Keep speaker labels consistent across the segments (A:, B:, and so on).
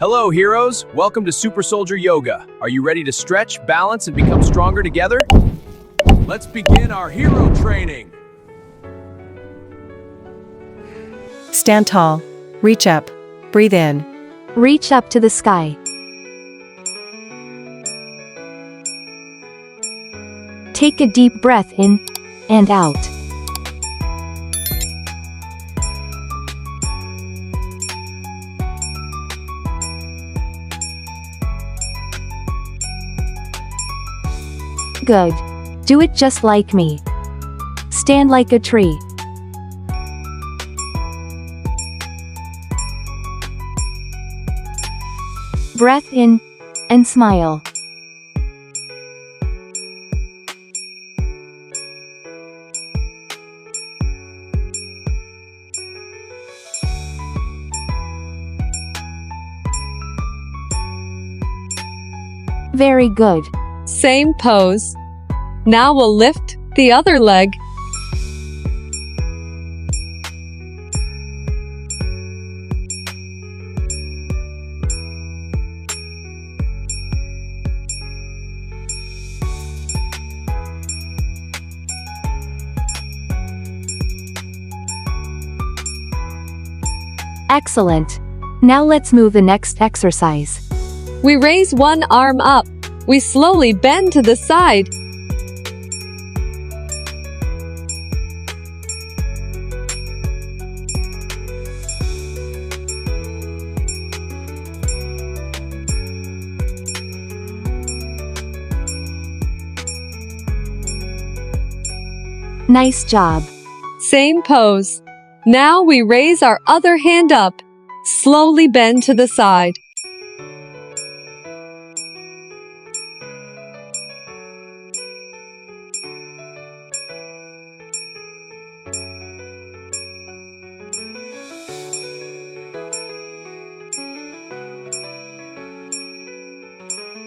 A: Hello, heroes. Welcome to Super Soldier Yoga. Are you ready to stretch, balance, and become stronger together? Let's begin our hero training.
B: Stand tall. Reach up. Breathe in.
C: Reach up to the sky. Take a deep breath in and out. Good. Do it just like me. Stand like a tree. Breath in and smile. Very good.
D: Same pose. Now we'll lift the other leg.
C: Excellent. Now let's move the next exercise.
D: We raise one arm up. We slowly bend to the side.
C: Nice job.
D: Same pose. Now we raise our other hand up. Slowly bend to the side.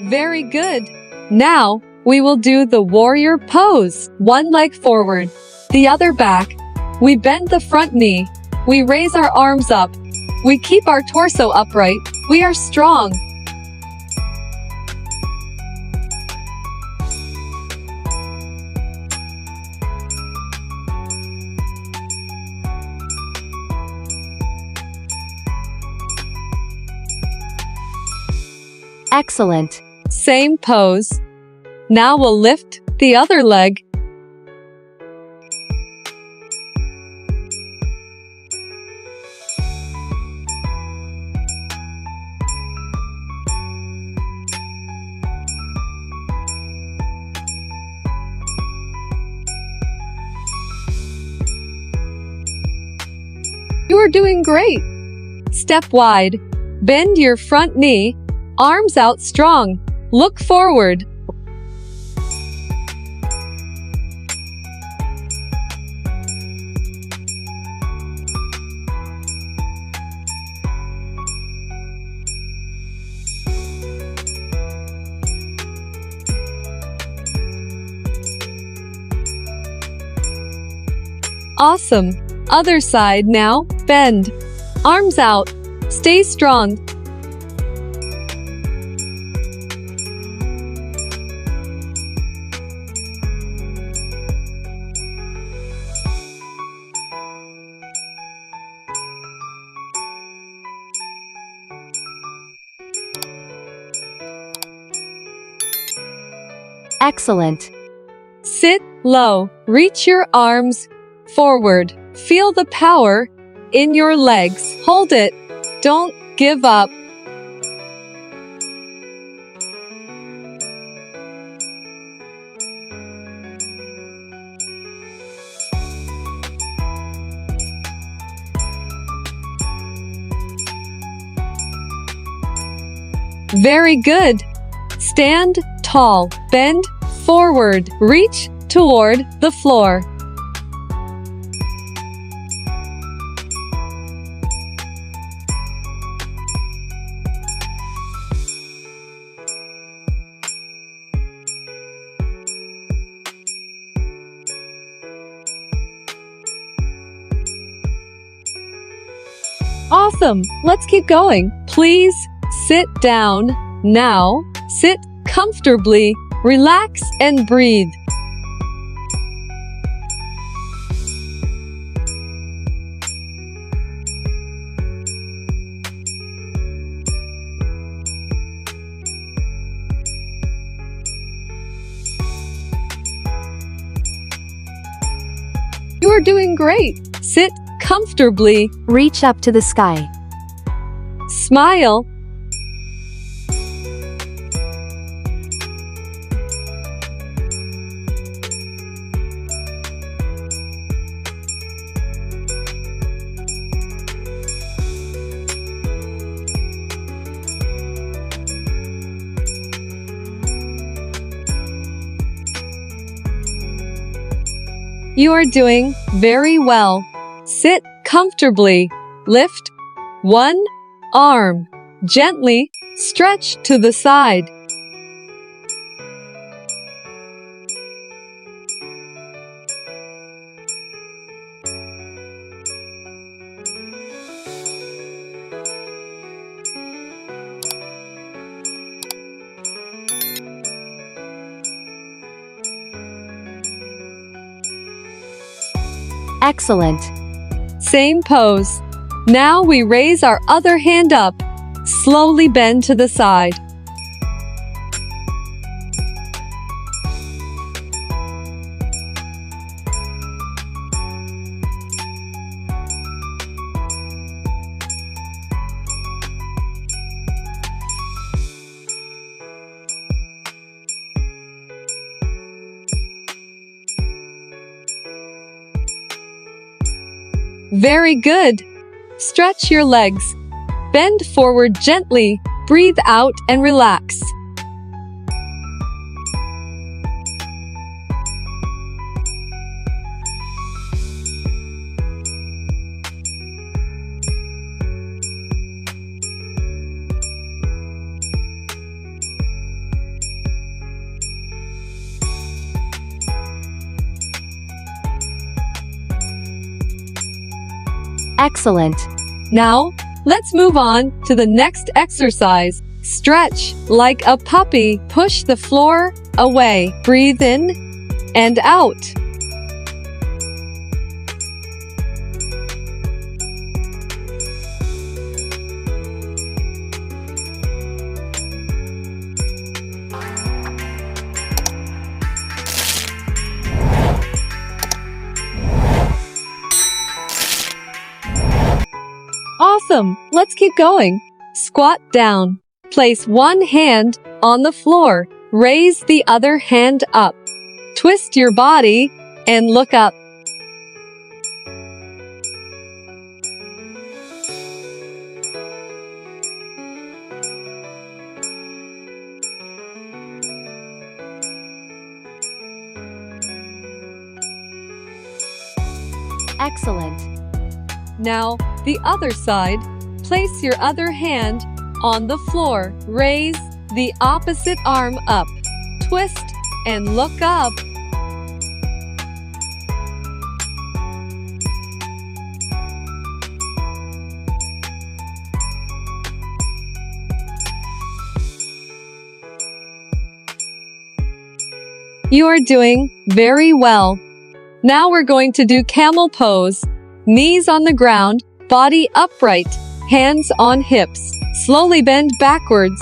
D: Very good. Now, we will do the warrior pose. One leg forward, the other back. We bend the front knee. We raise our arms up. We keep our torso upright. We are strong.
C: Excellent.
D: Same pose. Now we'll lift the other leg. You are doing great. Step wide. Bend your front knee. Arms out strong. Look forward. Awesome. Other side now. Bend. Arms out. Stay strong.
C: Excellent.
D: Sit low. Reach your arms forward. Feel the power in your legs. Hold it. Don't give up. Very good. Stand tall. Bend forward. Reach toward the floor. Awesome! Let's keep going. Please Sit down. Now, sit comfortably, relax and breathe. You are doing great. Sit comfortably.
C: Reach up to the sky.
D: Smile. You are doing very well. Sit comfortably. Lift one arm. Gently stretch to the side.
C: Excellent.
D: Same pose. Now we raise our other hand up. Slowly bend to the side. Very good. Stretch your legs. Bend forward gently. Breathe out and relax.
C: Excellent.
D: Now, let's move on to the next exercise. Stretch like a puppy. Push the floor away. Breathe in and out. Awesome! Let's keep going. Squat down. Place one hand on the floor. Raise the other hand up. Twist your body and look up.
C: Excellent.
D: Now, the other side. Place your other hand on the floor. Raise the opposite arm up. Twist and look up. You are doing very well. Now we're going to do camel pose. Knees on the ground, body upright, hands on hips. Slowly bend backwards.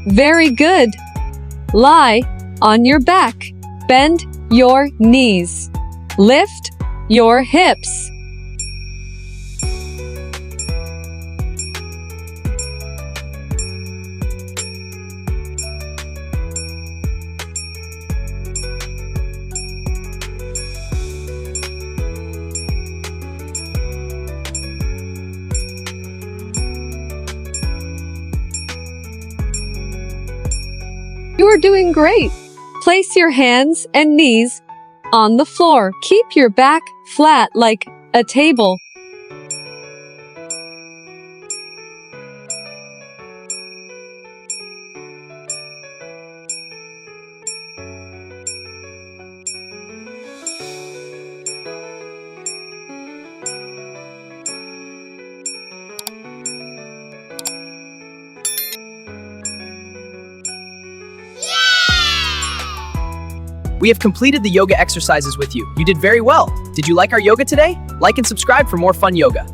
D: Very good. Lie on your back. Bend your knees. Lift your hips. You are doing great. Place your hands and knees on the floor. Keep your back flat like A table.
E: We have completed the yoga exercises with you. You did very well. Did you like our yoga today? Like and subscribe for more fun yoga.